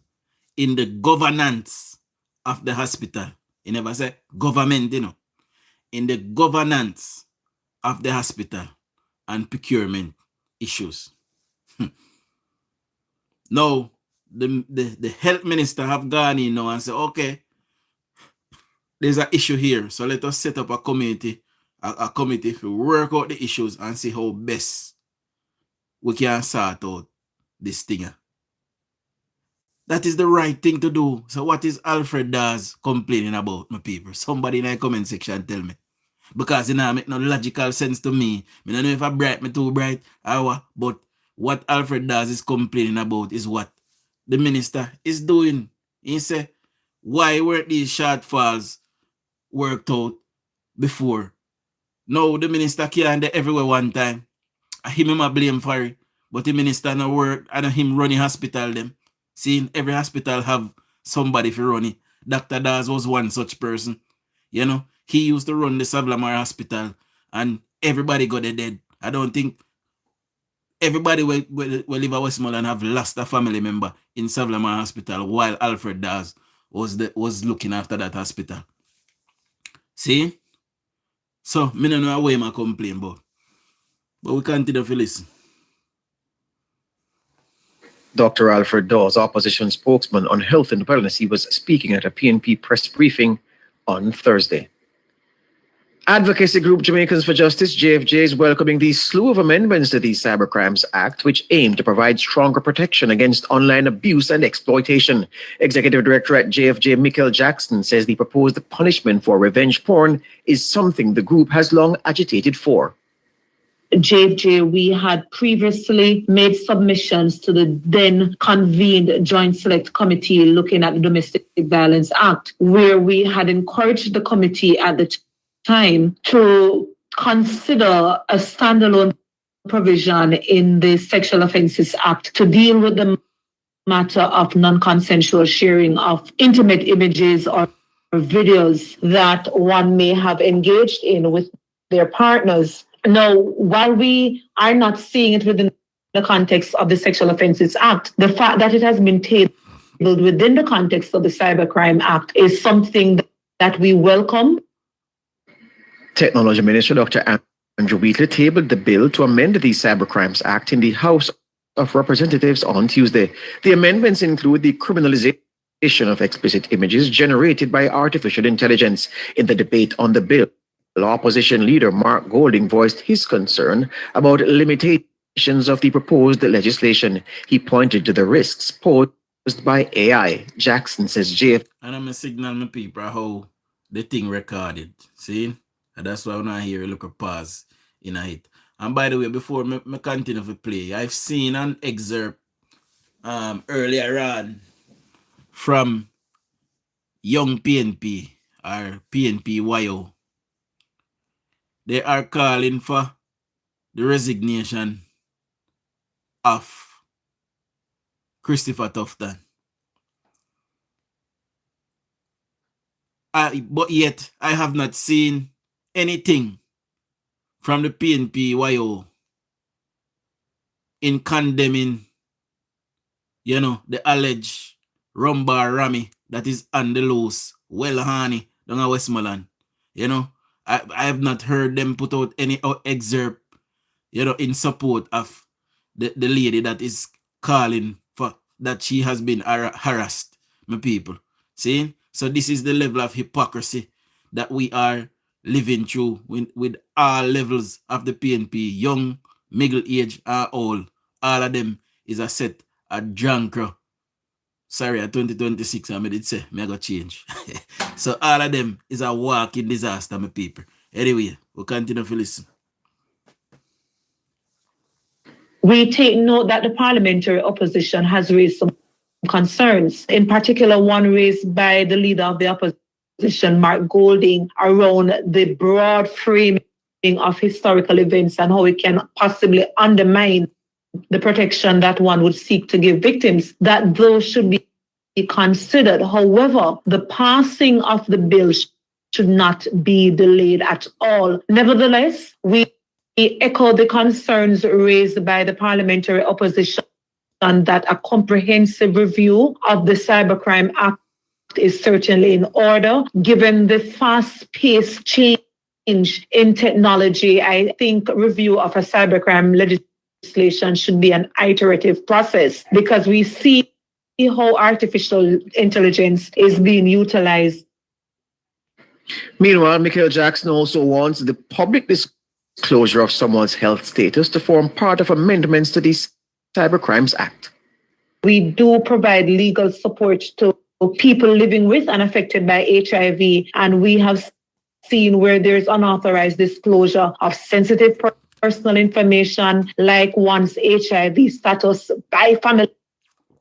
S1: in the governance of the hospital. You never say government, you know. In the governance of the hospital and procurement issues. Now, the health minister have gone in now and said, okay, there's an issue here. So let us set up a committee to work out the issues and see how best we can sort out this thing. That is the right thing to do. So what is Alfred Dawes complaining about, my people? Somebody in the comment section tell me. Because it doesn't make no logical sense to me. I don't know if I bright, me too bright, or what, but what Alfred Dawes is complaining about is what the minister is doing. He said, why weren't these shortfalls worked out before? No, the minister can't do everywhere one time. Him I blame for it. But the minister no work and him running hospital them. See, every hospital have somebody for running. Dr. Dawes was one such person. You know, he used to run the Savlamar Hospital and everybody got dead. I don't think everybody will live at Westmoreland have lost a family member in Savlamar Hospital while Alfred Dawes was looking after that hospital. See? So, I don't know why I complain about. But we continue to listen.
S4: Dr. Alfred Dawes, opposition spokesman on health and wellness, he was speaking at a PNP press briefing on Thursday. Advocacy group Jamaicans for Justice, JFJ, is welcoming the slew of amendments to the Cybercrimes Act, which aim to provide stronger protection against online abuse and exploitation. Executive Director at JFJ, Michael Jackson, says the proposed punishment for revenge porn is something the group has long agitated for.
S6: JFJ, we had previously made submissions to the then convened Joint Select Committee looking at the Domestic Violence Act, where we had encouraged the committee at the time to consider a standalone provision in the Sexual Offences Act to deal with the matter of non-consensual sharing of intimate images or videos that one may have engaged in with their partners. Now, while we are not seeing it within the the context of the Sexual Offences Act. The fact that it has been tabled within the context of the Cybercrime Act is something that we welcome.
S4: Technology Minister Dr. Andrew Wheatley tabled the bill to amend the Cybercrimes Act in the House of Representatives on Tuesday. The amendments include the criminalization of explicit images generated by artificial intelligence. In the debate on the bill, opposition leader Mark Golding voiced his concern about limitations of the proposed legislation. He pointed to the risks posed by AI. Jackson says JF.
S1: And I'm a signal my people how the thing recorded. See? And that's why when I hear a little pause in it. And by the way, before me continue to play, I've seen an excerpt earlier on from young PNP or PNP-YO. They are calling for the resignation of Christopher Tufton. But yet, I have not seen anything from the PNP-YO in condemning, the alleged Rumbar Rami that is on the loose, well honey, down at Westmoreland. I have not heard them put out any excerpt, in support of the lady that is calling for that she has been harassed, my people. See? So this is the level of hypocrisy that we are living through with all levels of the PNP, young, middle age, old. All of them is a set a drunkard. Sorry, at 2026, I did say, I got change. So all of them is a walking disaster, my people. Anyway, we'll continue to listen.
S6: We take note that the parliamentary opposition has raised some concerns, in particular one raised by the leader of the opposition, Mark Golding, around the broad framing of historical events and how it can possibly undermine the protection that one would seek to give victims, that those should be considered. However, the passing of the bill should not be delayed at all. Nevertheless, we echo the concerns raised by the parliamentary opposition that a comprehensive review of the Cybercrime Act is certainly in order. Given the fast-paced change in technology, I think review of a cybercrime legislation should be an iterative process, because we see how artificial intelligence is being utilized.
S4: Meanwhile, Michael Jackson also wants the public disclosure of someone's health status to form part of amendments to the Cybercrimes Act.
S6: We do provide legal support to people living with and affected by HIV, and we have seen where there's unauthorized disclosure of sensitive personal information, like one's HIV status, by family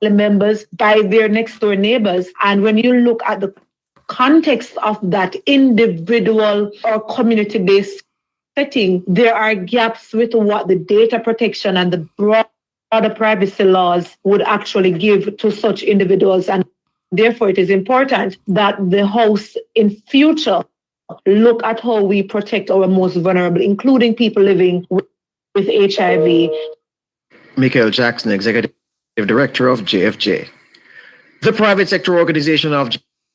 S6: members, by their next door neighbors. And when you look at the context of that individual or community-based setting, there are gaps with what the data protection and the broader privacy laws would actually give to such individuals. And therefore, it is important that the House in future look at how we protect our most vulnerable, including people living with HIV.
S4: Michael Jackson, Executive Director of JFJ. The private sector organization of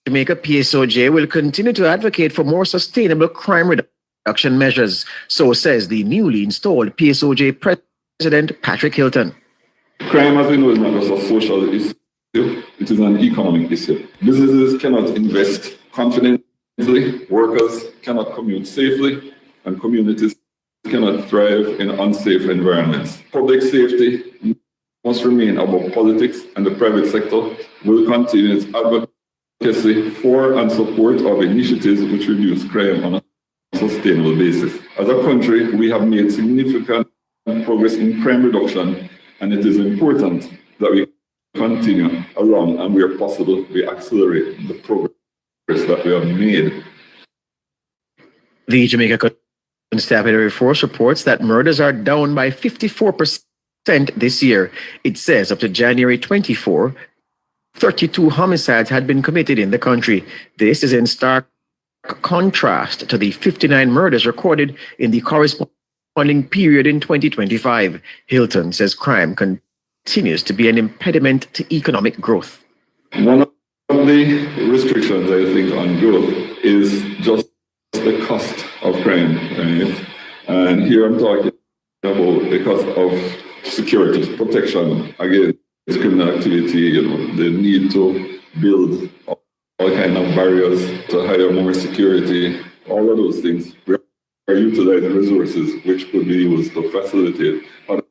S4: Jamaica, PSOJ, will continue to advocate for more sustainable crime reduction measures. So says the newly installed PSOJ President Patrick Hilton.
S7: Crime, as we know, is not just a social issue, it is an economic issue. Businesses cannot invest confidently, workers cannot commute safely, and communities cannot thrive in unsafe environments. Public safety must remain above politics, and the private sector will continue its advocacy for and support of initiatives which reduce crime on a sustainable basis. As a country, we have made significant progress in crime reduction, and it is important that we continue along, and where possible, we accelerate the progress that we have made.
S4: The Jamaica Constabulary Force reports that murders are down by 54% this year. It says up to January 24, 32 homicides had been committed in the country. This is in stark contrast to the 59 murders recorded in the corresponding polling period in 2025. Hilton says crime continues to be an impediment to economic growth.
S7: One of the restrictions, I think, on growth is just the cost of crime, right? And here I'm talking about the cost of security, protection against criminal activity, the need to build all kind of barriers to hire more security, all of those things. We are utilizing resources which could be used to facilitate other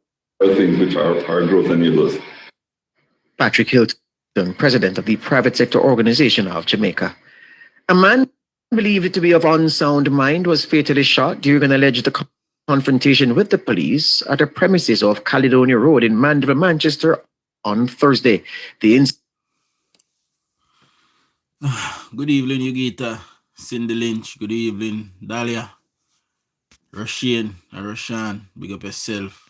S7: things which are growth enablers.
S4: Patrick Hilton, president of the private sector organization of Jamaica. A man believed to be of unsound mind was fatally shot during an alleged confrontation with the police at the premises of Caledonia Road in Mandeville, Manchester on Thursday.
S1: Good evening, Yugita, Cindy Lynch. Good evening, Dahlia, Roshan, big up yourself.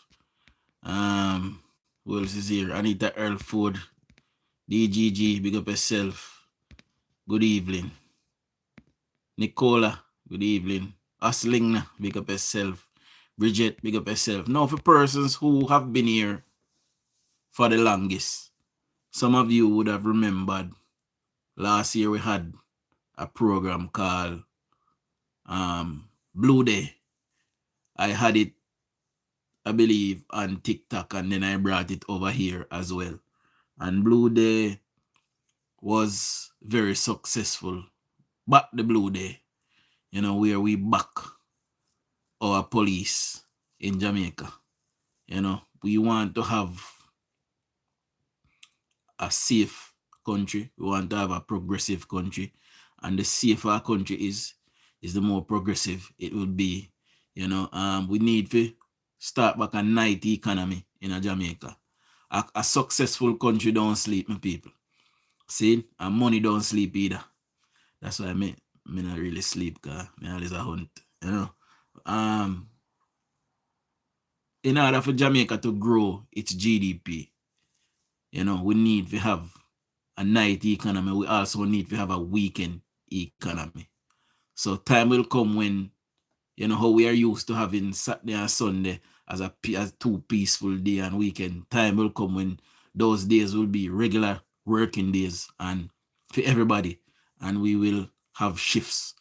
S1: Who else is here? Anita Earl Ford, DGG, big up yourself. Good evening. Nicola, good evening. Aslingna, big up yourself. Bridget, big up yourself. Now, for persons who have been here for the longest, some of you would have remembered last year we had a program called Blue Day. I had it, I believe, on TikTok, and then I brought it over here as well. And Blue Day was very successful. Back the Blue Day, where we back our police in Jamaica. We want to have a safe country. We want to have a progressive country. And the safer our country is the more progressive it will be. We need to start back a night economy in Jamaica. A successful country don't sleep, my people. See? And money don't sleep either. That's why I not really sleep, because I always a hunt. In order for Jamaica to grow its GDP, we need to have a night economy. We also need to have a weekend economy. So time will come when, how we are used to having Saturday and Sunday as two peaceful day and weekend. Time will come when those days will be regular working days and for everybody, and we will have shifts,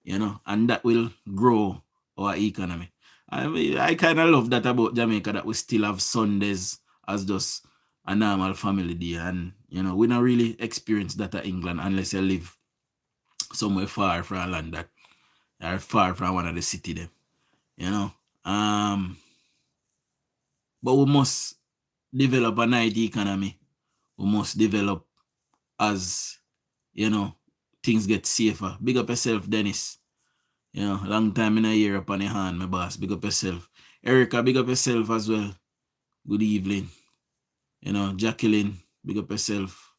S1: and that will grow our economy. I kind of love that about Jamaica, that we still have Sundays as just a normal family day, and we don't really experience that at England unless you live somewhere far from London or far from one of the city them, but we must develop a night economy. We must develop as things get safer. Big up yourself, Dennis. Long time in a year up on your hand, my boss. Big up yourself. Erica, big up yourself as well. Good evening. Jacqueline, big up yourself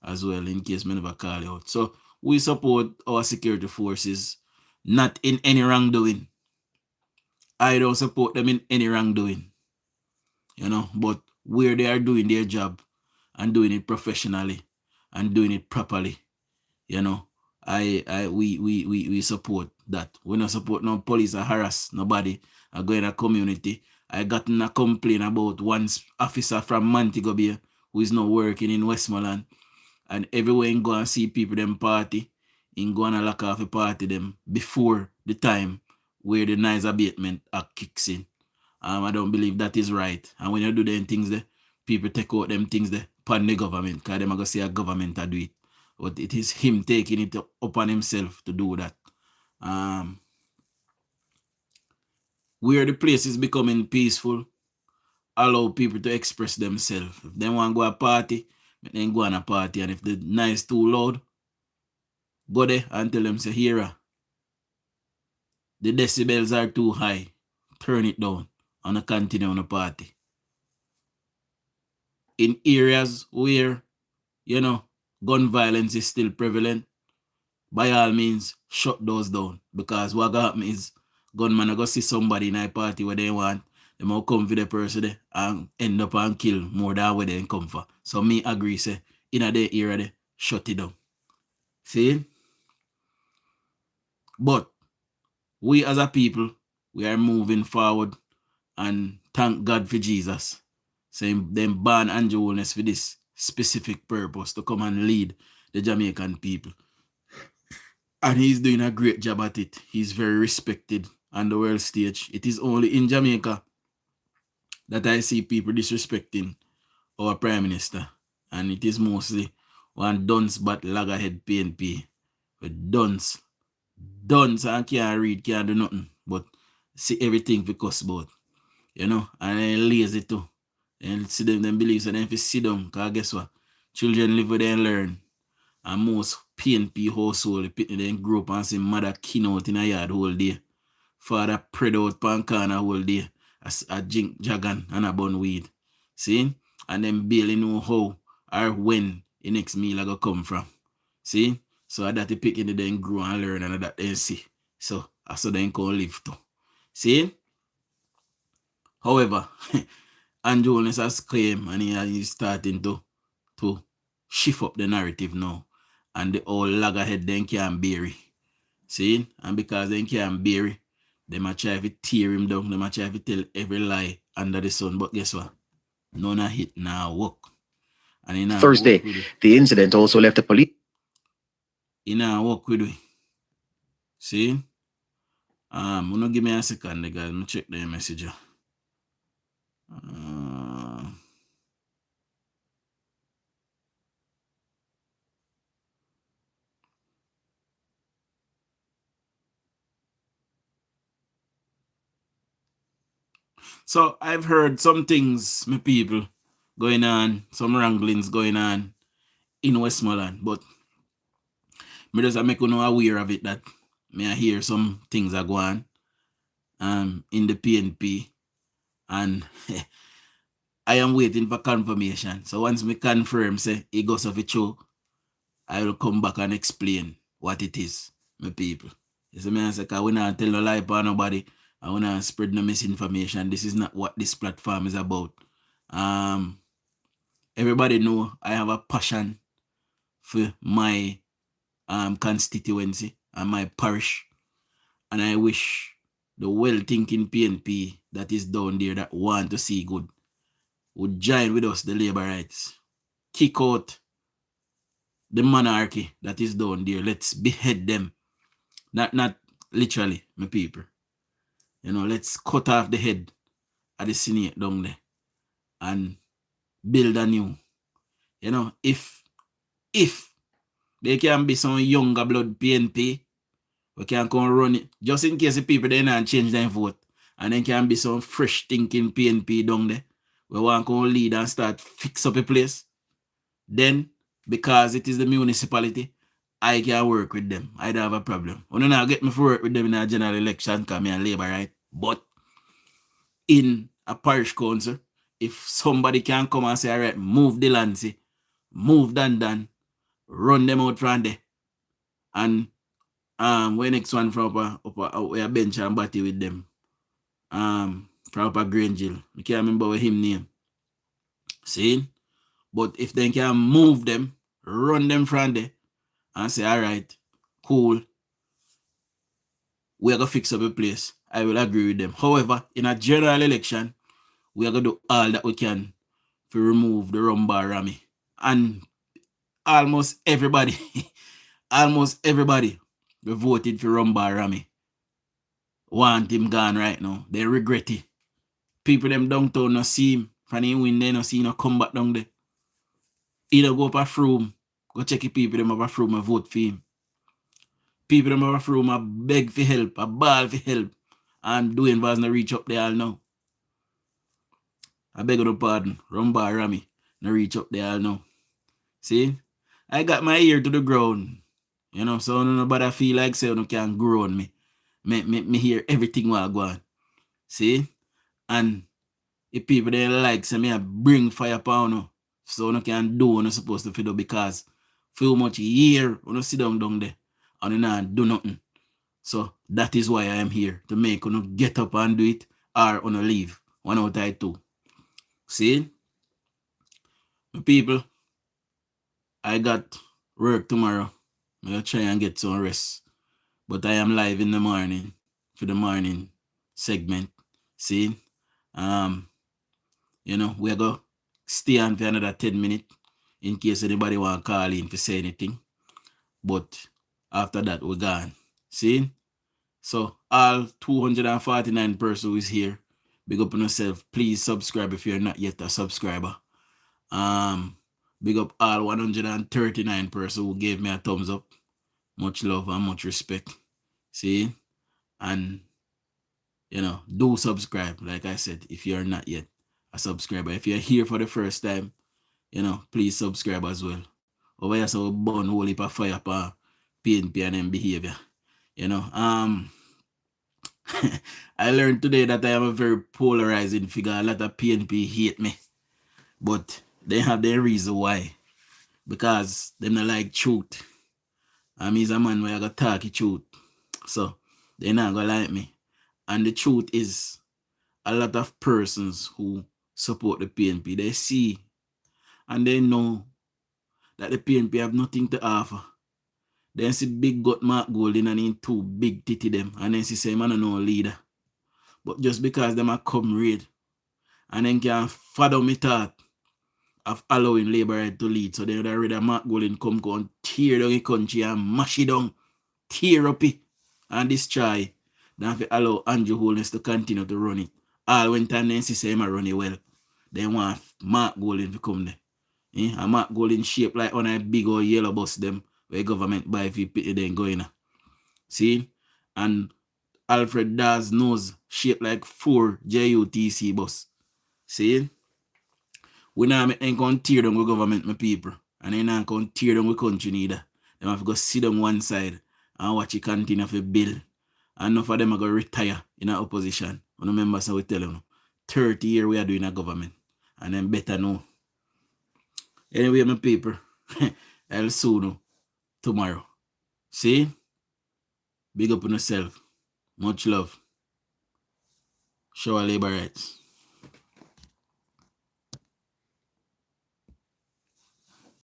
S1: as well, in case I never call you out. So we support our security forces, not in any wrongdoing. I don't support them in any wrongdoing. But where they are doing their job and doing it professionally and doing it properly, we support that. We don't support no police or harass nobody or go in a community. I got in a complaint about one officer from Montego Bay who is now working in Westmoreland, and everywhere in go and see people them party, in go and lock off a party them before the time where the noise abatement act kicks in. I don't believe that is right. And when you do them things there, people take out them things there upon the government, because them are going to say a government to do it. But it is him taking it upon himself to do that. Where the place is becoming peaceful, allow people to express themselves. If they want to go a party, then go on a party. And if the noise too loud, go there and tell them, say, here, the decibels are too high. Turn it down and continue on the party. In areas where, gun violence is still prevalent, by all means, shut those down. Because what happen is, gunman are going to see somebody in a party where they want, they might come for the person there and end up and kill more than where they come for. So me agree, say, in a day area there, shut it down. See? But we as a people, we are moving forward. and thank God for Jesus. So them ban Andrew Holness for this specific purpose to come and lead the Jamaican people. And he's doing a great job at it. He's very respected on the world stage. It is only in Jamaica that I see people disrespecting our Prime Minister. And it is mostly one dunce but loggerhead PNP. With dunce and can't read, can't do nothing. But see everything for cuss about. You know, and then lazy too. And see them believe so then if you sit down, because guess what? Children live where they learn. And most PNP household, they grow up and see mother kin out in a yard whole day. Father prayed out pan corner whole day. A jink jagan and a bun weed. See? And then barely know how or when the next meal I go come from. See? So that the picking they then grow and learn and that they see. So I saw them can live too. See? However, Andrew Holness has claimed and he's starting to shift up the narrative now. And the old loggerhead then can't bear it. See? And because they can't bear it, they might try to tear him down. They might try to tell every lie under the sun. But guess what? None of it now work. And
S4: Thursday, the incident also left the police.
S1: He now work with me. See? Wanna give me a second, guys. Let me check the message. So I've heard some things, my people, going on, some wranglings going on in Westmoreland, but me just make you know aware of it that me I hear some things are going in the PNP, and I am waiting for confirmation. So once me confirm say it goes off a show, I will come back and explain what it is, my people. You see me, I say, because we not tell no lie for nobody. I want to spread no misinformation. This is not what this platform is about. Everybody know I have a passion for my constituency and my parish. And I wish the well-thinking PNP that is down there that want to see good would join with us, the labor rights. Kick out the monarchy that is down there. Let's behead them. Not literally, my people. You know, let's cut off the head of the Senate down there and build a new. You know, if there can be some younger blood PNP, we can come run it. Just in case the people they not change their vote. And then can be some fresh thinking PNP down there. We want to lead and start fix up a place. Then, because it is the municipality, I can work with them. I don't have a problem. I don't know, get me for work with them in a general election because I'm a labor, right? But in a parish council, if somebody can come and say, all right, move the land, see, move Dan, run them out from there. And when next one from a bench and batty with them. From up a Grangeville. I can't remember what him name. See? But if they can move them, run them from there, and say, all right, cool, we are going to fix up a place, I will agree with them. However, in a general election, we are going to do all that we can to remove the rumbar Rami. And almost everybody we voted for rumbar Rami want him gone right now. They regret it. People them downtown no see him. From him win, they no see him come back down there. Either go up a room, go check the people them up a room and vote for him. People them up a room a beg for help, a ball for help, and doing was no reach up there all now. I beg your pardon, Rumbar Rami, no reach up there all now. See? I got my ear to the ground. You know, so nobody feel like say no can grow on me. Me hear everything while go on. See? And if people they like say me I bring fire power no, so no can do what no supposed to do because feel much year when you sit down there and you not do nothing. So that is why I am here, to make you get up and do it or you leave. One out of two. See? My people, I got work tomorrow. I'm going to try and get some rest. But I am live in the morning for the morning segment. See? You know, we're going to stay on for another 10 minutes in case anybody want to call in to say anything. But after that, we're gone. See? So all 249 persons who is here, big up on yourself. Please subscribe if you're not yet a subscriber. Big up all 139 persons who gave me a thumbs up. Much love and much respect. See? And, you know, do subscribe. Like I said, if you're not yet a subscriber. If you're here for the first time, you know, please subscribe as well. Over here, so burn whole heap of fire for PNP and them behavior. You know, I learned today that I am a very polarizing figure. A lot of PNP hate me. But they have their reason why. Because they not like truth. He's a man where I got talk truth. So they're not gonna like me. And the truth is, a lot of persons who support the PNP, they see and they know that the PNP have nothing to offer. Then see big gut Mark Golding and in two big titty them. And then see say man no leader. But just because them are come raid and then can fathom me thought of allowing Labour to lead. So they would have rather Mark Golding come go and tear down the country and mash it down, tear up it and destroy than to allow Andrew Holness to continue to run it. All when time then see say him run it well. They want Mark Golding to come there. And Mark Golding shape like on a big old yellow bus them where government buy if you pity then go in. See? And Alfred Dawes nose shaped like 4 JUTC bus. See? We ain't gonna tear down with government, my people. And they not gonna tear down with country neither. They have to go sit on one side and watch it continue to build. And enough of them are going to retire in our opposition. I remember so we tell them 30 years we are doing a government. And then better know. Anyway, my people, I'll soon know tomorrow. See? Big up on yourself. Much love. Show our labor rights.